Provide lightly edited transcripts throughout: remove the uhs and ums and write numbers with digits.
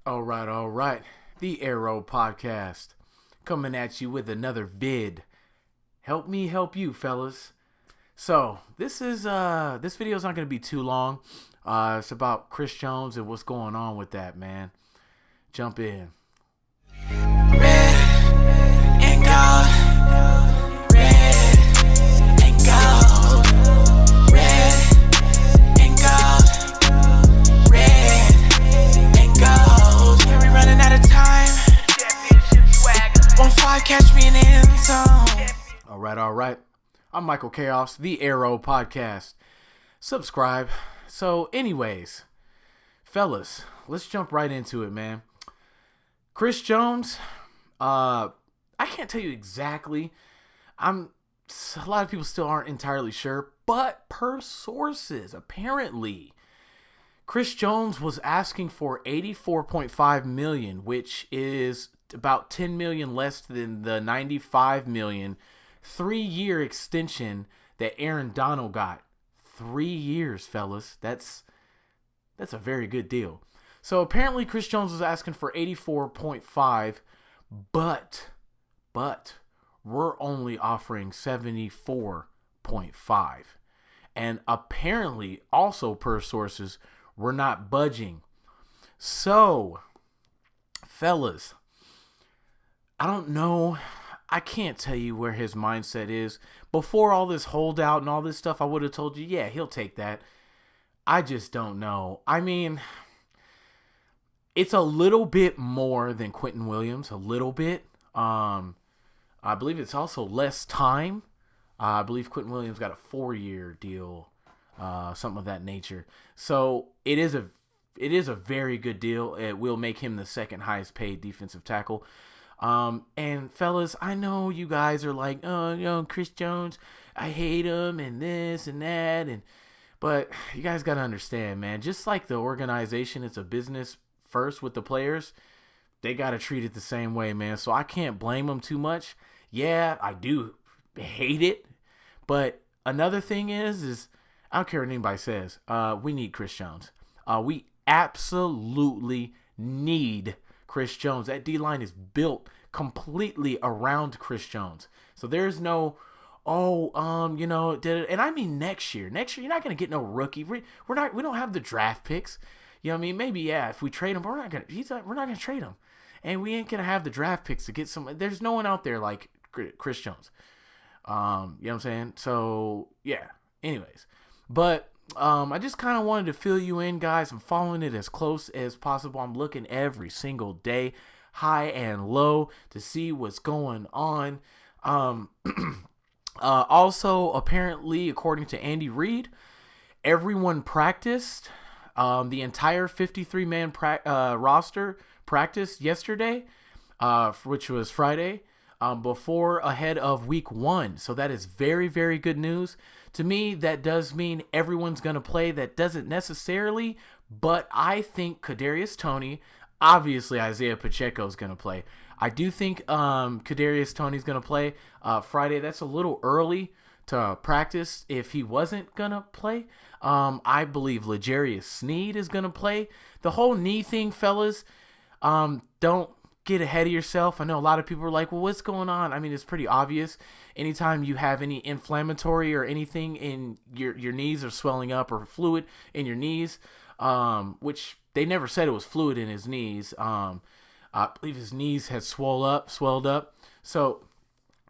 All right. The Arrow Podcast coming at you with another vid. Help me help you, fellas. So this video is not going to be too long. It's about Chris Jones and what's going on with that, man. Jump in. Red and gold, red and gold, red and gold, red and gold. Yeah, we running out of time. Won't fly, catch me in the end zone. All right. I'm Michael Chaos, The Arrow Podcast. Subscribe. So, anyways, fellas, let's jump right into it, man. Chris Jones, I can't tell you exactly. A lot of people still aren't entirely sure, but per sources, apparently, Chris Jones was asking for $84.5 million, which is about $10 million less than the $95 million 3-year extension that Aaron Donald got. 3 years, fellas. That's a very good deal. So apparently Chris Jones was asking for 84.5, but we're only offering 74.5. And apparently, also per sources, we're not budging. So, fellas, I don't know. I can't tell you where his mindset is. Before all this holdout and all this stuff, I would have told you, yeah, he'll take that. I just don't know. I mean, it's a little bit more than Quentin Williams, a little bit. I believe it's also less time. I believe Quentin Williams got a 4-year deal, something of that nature. So it is a very good deal. It will make him the second highest paid defensive tackle. And fellas, I know you guys are like, oh, Chris Jones, I hate him and this and that. But you guys got to understand, man, just like the organization, it's a business first with the players. They got to treat it the same way, man. So I can't blame them too much. Yeah, I do hate it. But another thing is I don't care what anybody says. We need Chris Jones. We absolutely need Chris Jones. That D-line is built completely around Chris Jones. So there's no, and I mean next year. Next year, you're not going to get no rookie. We don't have the draft picks. You know what I mean? Maybe, yeah, if we trade him, but we're not going to trade him. And we ain't going to have the draft picks to get some. There's no one out there like Chris Jones. You know what I'm saying? So, yeah. Anyways. But I just kind of wanted to fill you in, guys. I'm following it as close as possible. I'm looking every single day, high and low, to see what's going on. Also, apparently, according to Andy Reid, everyone practiced. The entire 53-man roster practiced yesterday, which was Friday, ahead of week 1. So that is very, very good news. To me, that does mean everyone's going to play. That doesn't necessarily, but I think Kadarius Toney, obviously Isaiah Pacheco is going to play. I do think Kadarius Toney's going to play Friday. That's a little early to practice if he wasn't going to play. I believe L'Jarius Sneed is going to play. The whole knee thing, fellas, don't get ahead of yourself. I know a lot of people are like, well, what's going on? I mean, it's pretty obvious. Anytime you have any inflammatory or anything in your knees or swelling up or fluid in your knees, which they never said it was fluid in his knees. I believe his knees had swelled up. So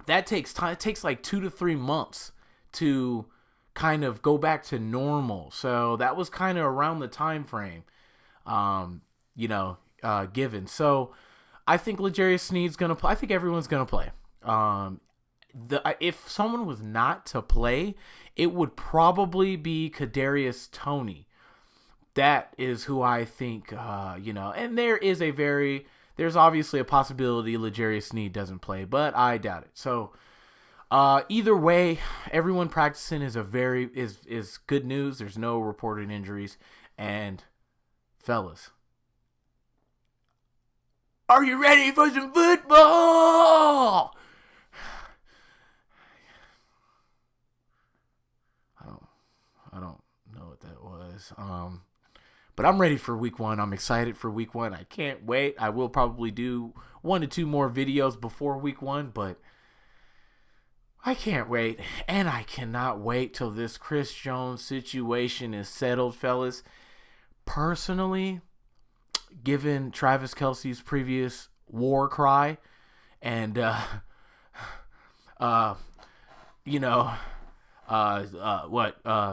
that takes time. It takes like 2 to 3 months to kind of go back to normal. So that was kind of around the time frame, given. So I think L'Jarius Sneed's going to play. I think everyone's going to play. If someone was not to play, it would probably be Kadarius Toney. That is who I think, and there's obviously a possibility L'Jarius Sneed doesn't play, but I doubt it. So either way, everyone practicing is good news. There's no reported injuries. And fellas, are you ready for some football? I don't know what that was. But I'm ready for week 1. I'm excited for week 1. I can't wait. I will probably do 1 to 2 more videos before week 1, but I can't wait. And I cannot wait till this Chris Jones situation is settled, fellas. Personally, given Travis Kelce's previous war cry and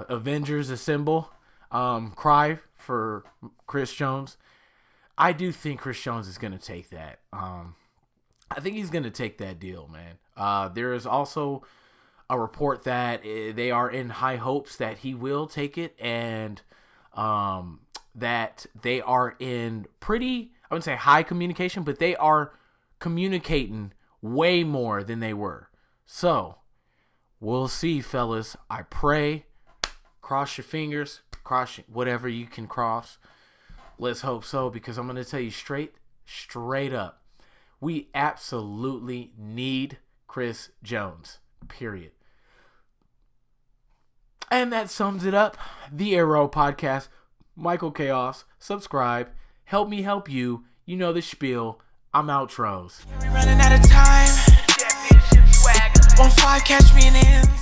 Avengers Assemble cry for Chris Jones, I do think Chris Jones is going to take that. I think he's going to take that deal, man. There is also a report that they are in high hopes that he will take it, and that they are in pretty, I wouldn't say high communication, but they are communicating way more than they were. So, we'll see, fellas. I pray. Cross your fingers. Cross whatever you can cross. Let's hope so, because I'm going to tell you straight up, we absolutely need Chris Jones, period. And that sums it up. The Arrow Podcast. Michael Chaos. Subscribe. Help me help you. You know the spiel. I'm outros. We running out of time. 1-5, catch me in the end zone.